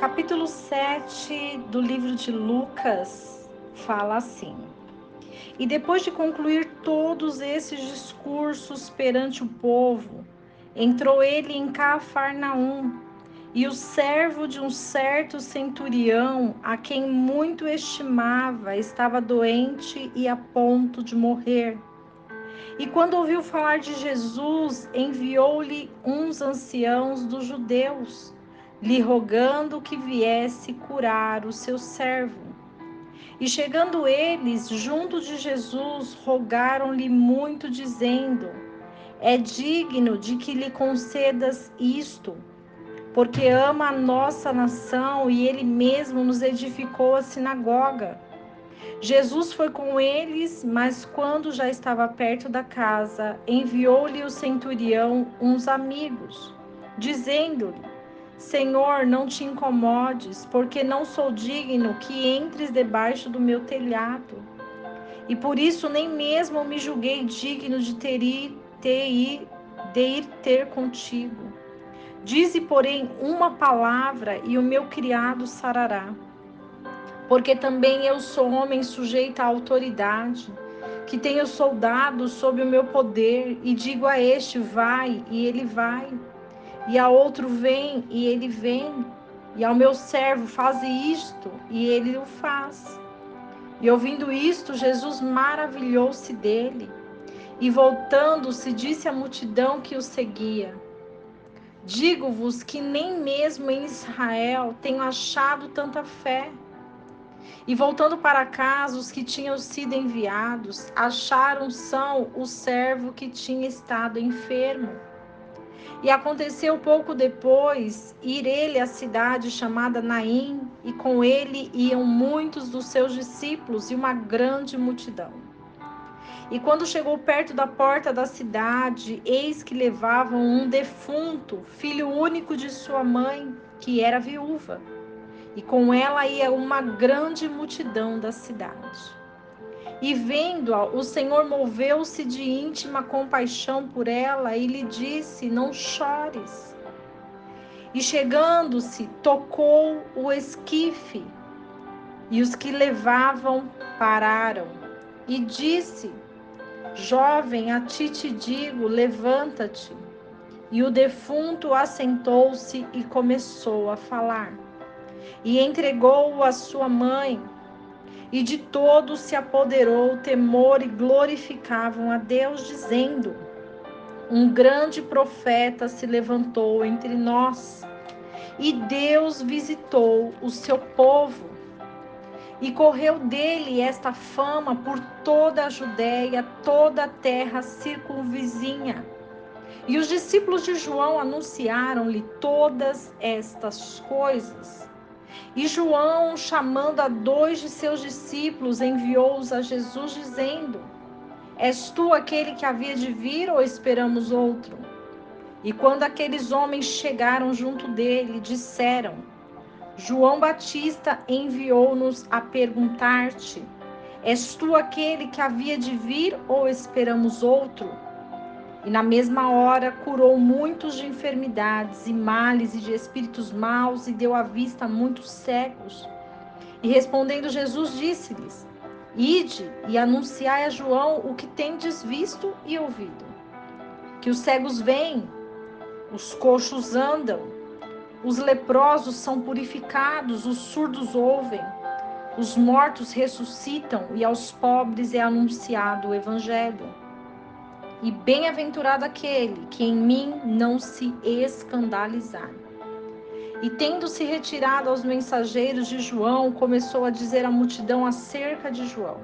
capítulo 7 do livro de Lucas fala assim: E depois de concluir todos esses discursos perante o povo, entrou ele em Cafarnaum, e o servo de um certo centurião, a quem muito estimava, estava doente e a ponto de morrer. E quando ouviu falar de Jesus, enviou-lhe uns anciãos dos judeus, lhe rogando que viesse curar o seu servo. E chegando eles junto de Jesus, rogaram-lhe muito, dizendo: É digno de que lhe concedas isto, porque ama a nossa nação e ele mesmo nos edificou a sinagoga. Jesus foi com eles, mas quando já estava perto da casa, enviou-lhe o centurião uns amigos, dizendo-lhe: Senhor, não te incomodes, porque não sou digno que entres debaixo do meu telhado. E por isso nem mesmo me julguei digno de ir ter contigo. Dize, porém, uma palavra e o meu criado sarará. Porque também eu sou homem sujeito à autoridade, que tenho soldados sob o meu poder, e digo a este, vai, e ele vai, e a outro, vem, e ele vem, e ao meu servo, faze isto, e ele o faz. E ouvindo isto, Jesus maravilhou-se dele, e voltando-se, disse à multidão que o seguia: Digo-vos que nem mesmo em Israel tenho achado tanta fé. E voltando para casa, os que tinham sido enviados acharam são o servo que tinha estado enfermo. E aconteceu pouco depois ir ele à cidade chamada Naim, e com ele iam muitos dos seus discípulos e uma grande multidão. E quando chegou perto da porta da cidade, eis que levavam um defunto, filho único de sua mãe, que era viúva. E com ela ia uma grande multidão da cidade. E vendo-a, o Senhor moveu-se de íntima compaixão por ela e lhe disse: Não chores. E chegando-se, tocou o esquife, e os que levavam pararam. E disse: Jovem, a ti te digo, levanta-te. E o defunto assentou-se e começou a falar. E entregou-o à sua mãe, e de todos se apoderou o temor, e glorificavam a Deus, dizendo: Um grande profeta se levantou entre nós, e Deus visitou o seu povo. E correu dele esta fama por toda a Judéia, toda a terra circunvizinha. E os discípulos de João anunciaram-lhe todas estas coisas. E João, chamando a 2 de seus discípulos, enviou-os a Jesus, dizendo: És tu aquele que havia de vir, ou esperamos outro? E quando aqueles homens chegaram junto dele, disseram: João Batista enviou-nos a perguntar-te: És tu aquele que havia de vir, ou esperamos outro? E na mesma hora curou muitos de enfermidades e males e de espíritos maus, e deu à vista a muitos cegos. E respondendo Jesus, disse-lhes: Ide e anunciai a João o que tendes visto e ouvido: que os cegos veem, os coxos andam, os leprosos são purificados, os surdos ouvem, os mortos ressuscitam, e aos pobres é anunciado o evangelho. E bem-aventurado aquele que em mim não se escandalizar. E tendo-se retirado aos mensageiros de João, começou a dizer à multidão acerca de João: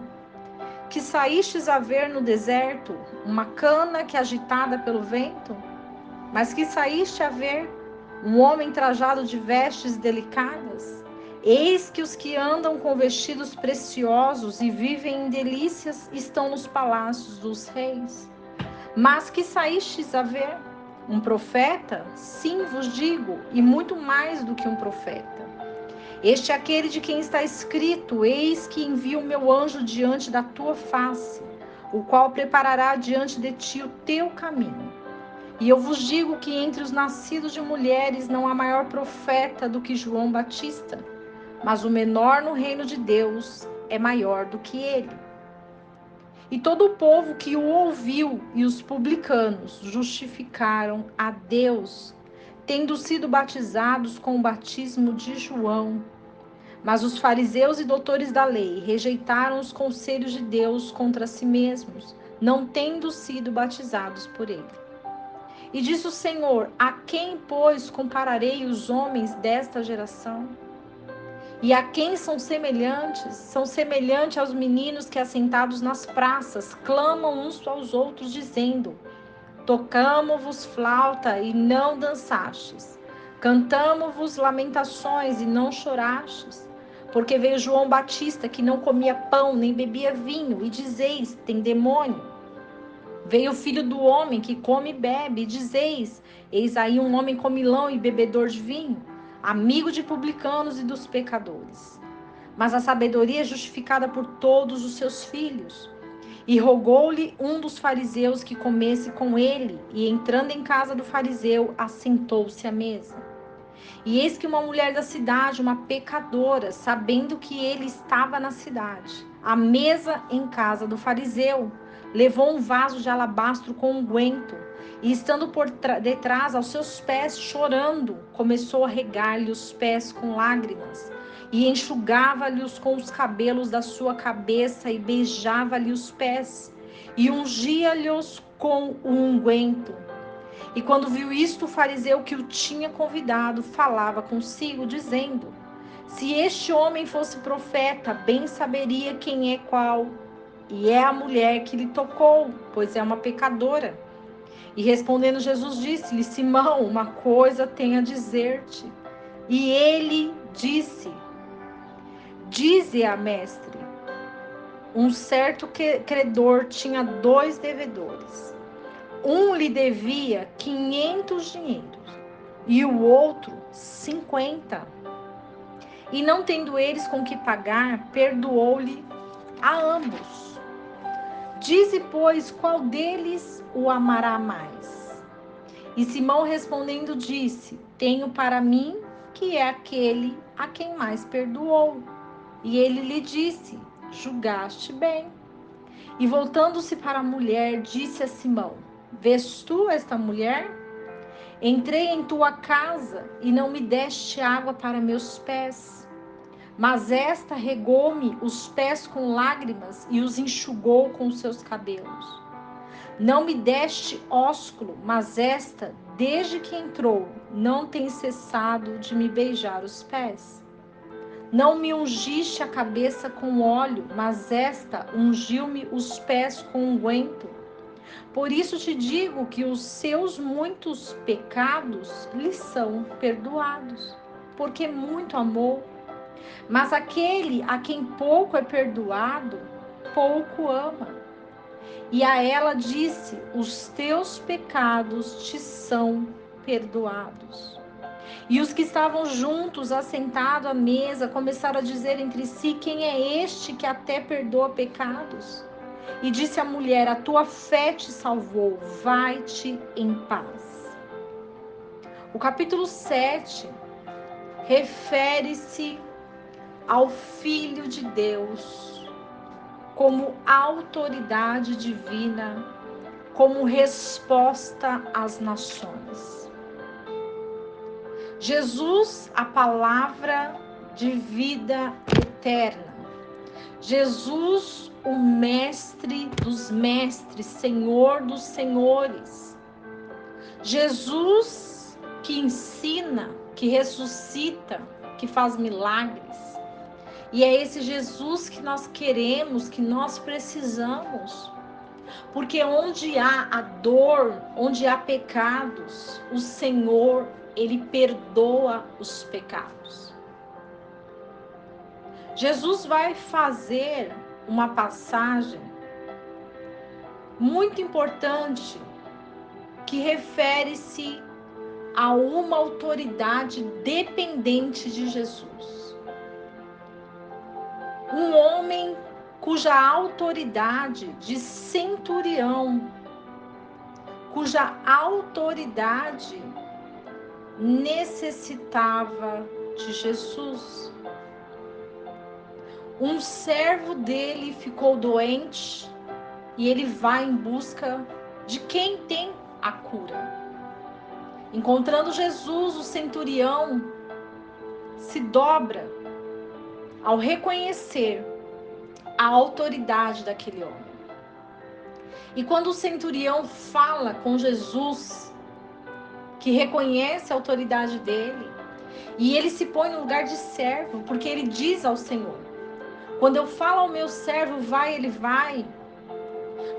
Que saístes a ver no deserto? Uma cana que é agitada pelo vento? Mas que saíste a ver? Um homem trajado de vestes delicadas? Eis que os que andam com vestidos preciosos e vivem em delícias estão nos palácios dos reis. Mas que saístes a ver? Um profeta? Sim, vos digo, e muito mais do que um profeta. Este é aquele de quem está escrito: Eis que envio o meu anjo diante da tua face, o qual preparará diante de ti o teu caminho. E eu vos digo que entre os nascidos de mulheres não há maior profeta do que João Batista, mas o menor no reino de Deus é maior do que ele. E todo o povo que o ouviu e os publicanos justificaram a Deus, tendo sido batizados com o batismo de João. Mas os fariseus e doutores da lei rejeitaram os conselhos de Deus contra si mesmos, não tendo sido batizados por ele. E disse o Senhor: a quem, pois, compararei os homens desta geração? E a quem são semelhantes? São semelhantes aos meninos que, assentados nas praças, clamam uns aos outros, dizendo: tocamo-vos flauta e não dançastes, cantamo-vos lamentações e não chorastes. Porque veio João Batista, que não comia pão nem bebia vinho, e dizeis: tem demônio. Veio o Filho do Homem, que come e bebe, e dizeis: eis aí um homem comilão e bebedor de vinho, amigo de publicanos e dos pecadores. Mas a sabedoria é justificada por todos os seus filhos. E rogou-lhe um dos fariseus que comesse com ele, e entrando em casa do fariseu, assentou-se à mesa. E eis que uma mulher da cidade, uma pecadora, sabendo que ele estava na cidade, à mesa em casa do fariseu, levou um vaso de alabastro com unguento, e estando por detrás aos seus pés, chorando, começou a regar-lhe os pés com lágrimas, e enxugava-lhe-os com os cabelos da sua cabeça, e beijava-lhe os pés, e ungia-lhe-os com o unguento. E quando viu isto, o fariseu que o tinha convidado falava consigo, dizendo: se este homem fosse profeta, bem saberia quem é qual, e é a mulher que lhe tocou, pois é uma pecadora. E respondendo Jesus disse-lhe: Simão, uma coisa tenho a dizer-te. E ele disse: dize-a, mestre. Um certo credor tinha 2 devedores. Um lhe devia 500 dinheiros e o outro 50. E não tendo eles com que pagar, perdoou-lhe a ambos. Dize, pois, qual deles o amará mais? E Simão respondendo disse: tenho para mim que é aquele a quem mais perdoou. E ele lhe disse: julgaste bem. E voltando-se para a mulher, disse a Simão: vês tu esta mulher? Entrei em tua casa e não me deste água para meus pés, mas esta regou-me os pés com lágrimas e os enxugou com os seus cabelos. Não me deste ósculo, mas esta, desde que entrou, não tem cessado de me beijar os pés. Não me ungiste a cabeça com óleo, mas esta ungiu-me os pés com unguento. Por isso te digo que os seus muitos pecados lhe são perdoados, porque muito amou. Mas aquele a quem pouco é perdoado, pouco ama. E a ela disse: os teus pecados te são perdoados. E os que estavam juntos, assentados à mesa, começaram a dizer entre si: quem é este que até perdoa pecados? E disse a mulher: a tua fé te salvou, vai-te em paz. O capítulo 7 refere-se ao Filho de Deus como autoridade divina, como resposta às nações. Jesus, a palavra de vida eterna. Jesus, o mestre dos mestres, Senhor dos senhores. Jesus que ensina, que ressuscita, que faz milagres. E é esse Jesus que nós queremos, que nós precisamos. Porque onde há a dor, onde há pecados, o Senhor, Ele perdoa os pecados. Jesus vai fazer uma passagem muito importante que refere-se a uma autoridade dependente de Jesus. Um homem cuja autoridade de centurião, cuja autoridade necessitava de Jesus. Um servo dele ficou doente e ele vai em busca de quem tem a cura. Encontrando Jesus, o centurião se dobra ao reconhecer a autoridade daquele homem. E quando o centurião fala com Jesus, que reconhece a autoridade dele, e ele se põe no lugar de servo, porque ele diz ao Senhor: quando eu falo ao meu servo, vai, ele vai.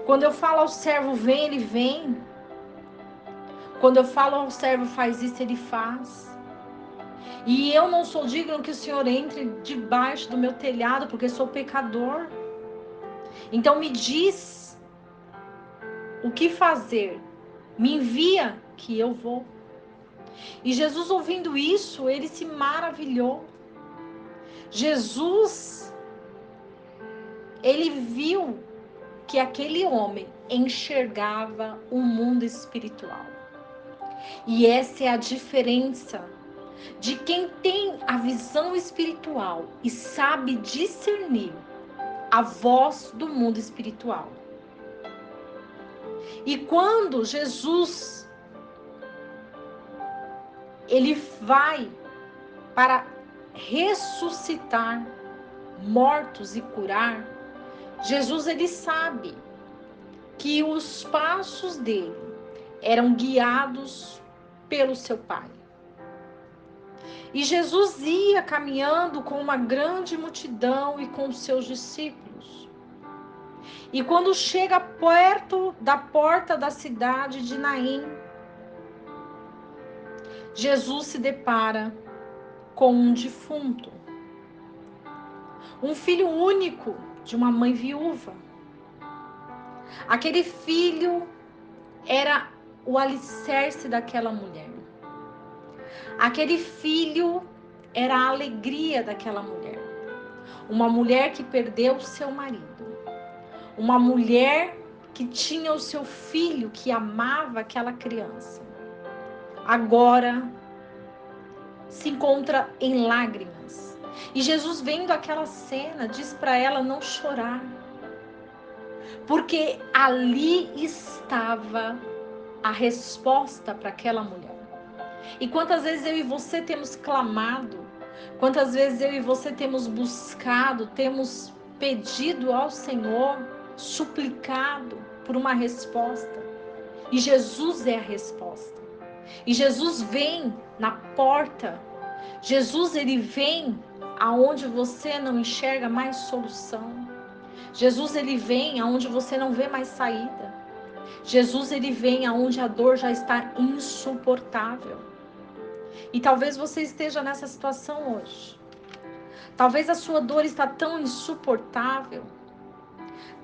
Quando eu falo ao servo, vem, ele vem. Quando eu falo ao servo, faz isso, ele faz. E eu não sou digno que o Senhor entre debaixo do meu telhado, porque sou pecador. Então me diz o que fazer. Me envia que eu vou. E Jesus, ouvindo isso, ele se maravilhou. Jesus, ele viu que aquele homem enxergava o mundo espiritual. E essa é a diferença de quem tem a visão espiritual e sabe discernir a voz do mundo espiritual. E quando Jesus ele vai para ressuscitar mortos e curar, Jesus ele sabe que os passos dele eram guiados pelo seu Pai. E Jesus ia caminhando com uma grande multidão e com os seus discípulos. E quando chega perto da porta da cidade de Naim, Jesus se depara com um defunto. Um filho único de uma mãe viúva. Aquele filho era o alicerce daquela mulher. Aquele filho era a alegria daquela mulher. Uma mulher que perdeu o seu marido. Uma mulher que tinha o seu filho, que amava aquela criança. Agora se encontra em lágrimas. E Jesus, vendo aquela cena, diz para ela não chorar. Porque ali estava a resposta para aquela mulher. E quantas vezes eu e você temos clamado, quantas vezes eu e você temos buscado, temos pedido ao Senhor, suplicado por uma resposta. E Jesus é a resposta. E Jesus vem na porta. Jesus, ele vem aonde você não enxerga mais solução. Jesus, ele vem aonde você não vê mais saída. Jesus, ele vem aonde a dor já está insuportável. E talvez você esteja nessa situação hoje. Talvez a sua dor está tão insuportável.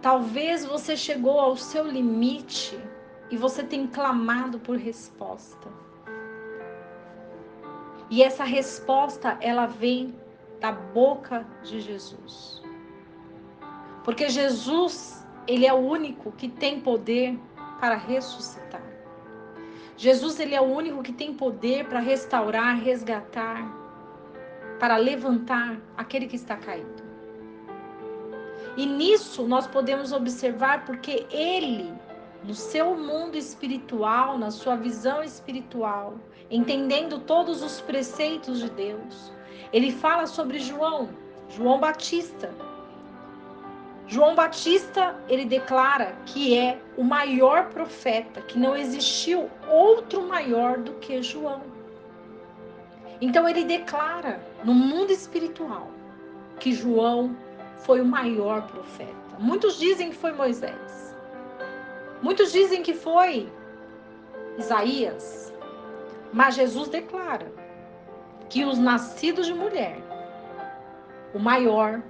Talvez você chegou ao seu limite e você tem clamado por resposta. E essa resposta, ela vem da boca de Jesus. Porque Jesus, ele é o único que tem poder para ressuscitar. Jesus, ele é o único que tem poder para restaurar, resgatar, para levantar aquele que está caído. E nisso nós podemos observar porque ele, no seu mundo espiritual, na sua visão espiritual, entendendo todos os preceitos de Deus, ele fala sobre João Batista. João Batista, ele declara que é o maior profeta, que não existiu outro maior do que João. Então ele declara no mundo espiritual que João foi o maior profeta. Muitos dizem que foi Moisés. Muitos dizem que foi Isaías. Mas Jesus declara que os nascidos de mulher, o maior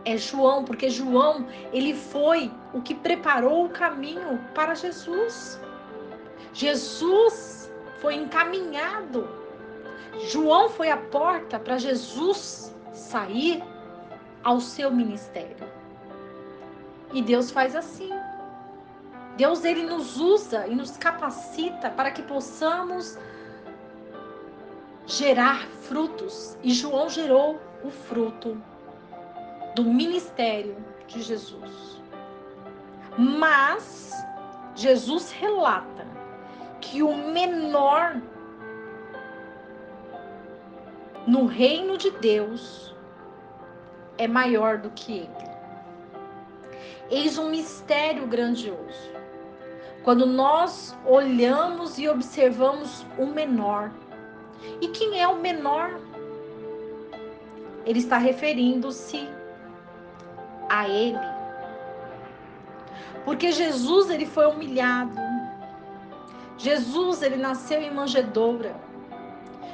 é João, porque João, ele foi o que preparou o caminho para Jesus. Jesus foi encaminhado. João foi a porta para Jesus sair ao seu ministério. E Deus faz assim. Deus, ele nos usa e nos capacita para que possamos gerar frutos. E João gerou o fruto do ministério de Jesus. Mas Jesus relata que o menor no reino de Deus é maior do que ele. Eis um mistério grandioso. Quando nós olhamos e observamos o menor. E quem é o menor? Ele está referindo-se a ele. Porque Jesus, ele foi humilhado. Jesus, ele nasceu em manjedoura.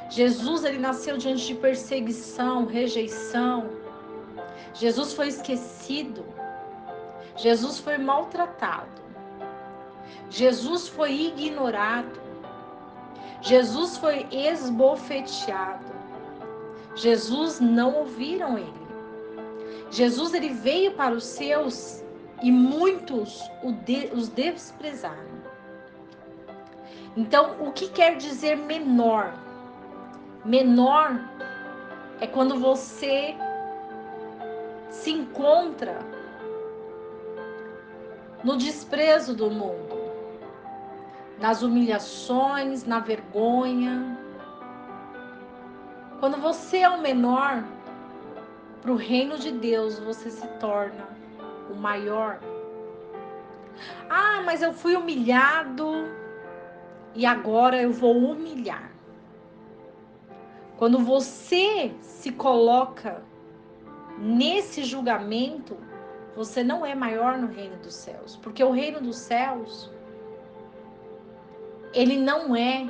Jesus, ele nasceu diante de perseguição, rejeição. Jesus foi esquecido. Jesus foi maltratado. Jesus foi ignorado. Jesus foi esbofeteado. Jesus não ouviram ele. Jesus, ele veio para os seus e muitos os desprezaram. Então, o que quer dizer menor? Menor é quando você se encontra no desprezo do mundo, nas humilhações, na vergonha. Quando você é o menor, para o reino de Deus você se torna o maior. Ah, mas eu fui humilhado e agora eu vou humilhar. Quando você se coloca nesse julgamento, você não é maior no reino dos céus. Porque o reino dos céus, ele não é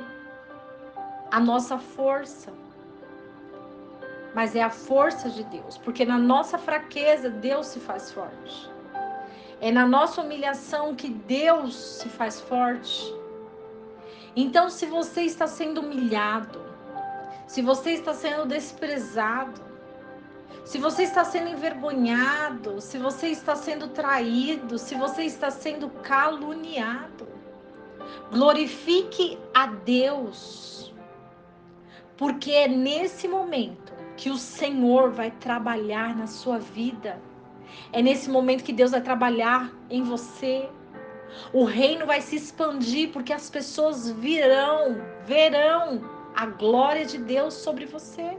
a nossa força, mas é a força de Deus. Porque na nossa fraqueza, Deus se faz forte. É na nossa humilhação que Deus se faz forte. Então, se você está sendo humilhado, se você está sendo desprezado, se você está sendo envergonhado, se você está sendo traído, se você está sendo caluniado, glorifique a Deus, porque é nesse momento que o Senhor vai trabalhar na sua vida. É nesse momento que Deus vai trabalhar em você. O reino vai se expandir porque as pessoas verão a glória de Deus sobre você.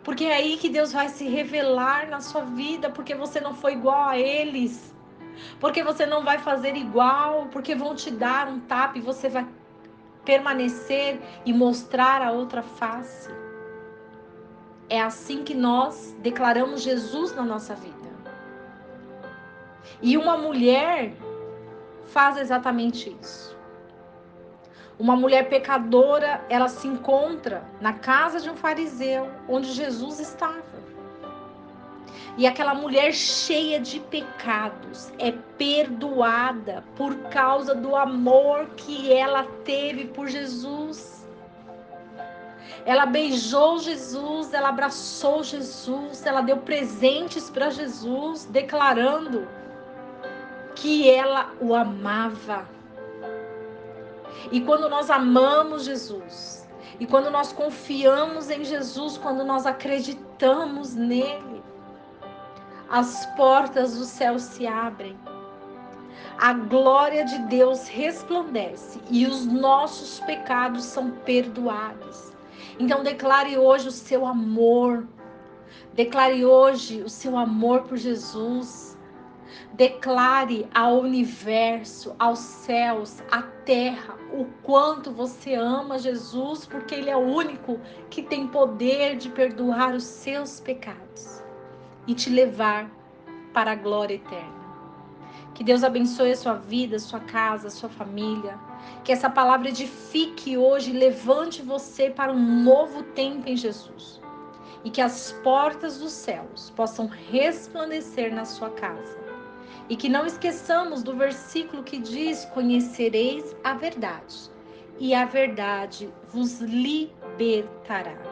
Porque é aí que Deus vai se revelar na sua vida, porque você não foi igual a eles. Porque você não vai fazer igual, porque vão te dar um tapa e você vai permanecer e mostrar a outra face. É assim que nós declaramos Jesus na nossa vida. E uma mulher faz exatamente isso. Uma mulher pecadora, ela se encontra na casa de um fariseu, onde Jesus estava. E aquela mulher cheia de pecados é perdoada por causa do amor que ela teve por Jesus. Ela beijou Jesus, ela abraçou Jesus, ela deu presentes para Jesus, declarando que ela o amava. E quando nós amamos Jesus, e quando nós confiamos em Jesus, quando nós acreditamos nele, as portas do céu se abrem. A glória de Deus resplandece e os nossos pecados são perdoados. Então declare hoje o seu amor. Declare hoje o seu amor por Jesus. Declare ao universo, aos céus, à terra, o quanto você ama Jesus, porque Ele é o único que tem poder de perdoar os seus pecados e te levar para a glória eterna. Que Deus abençoe a sua vida, a sua casa, a sua família. Que essa palavra edifique hoje, levante você para um novo tempo em Jesus. E que as portas dos céus possam resplandecer na sua casa. E que não esqueçamos do versículo que diz: conhecereis a verdade, e a verdade vos libertará.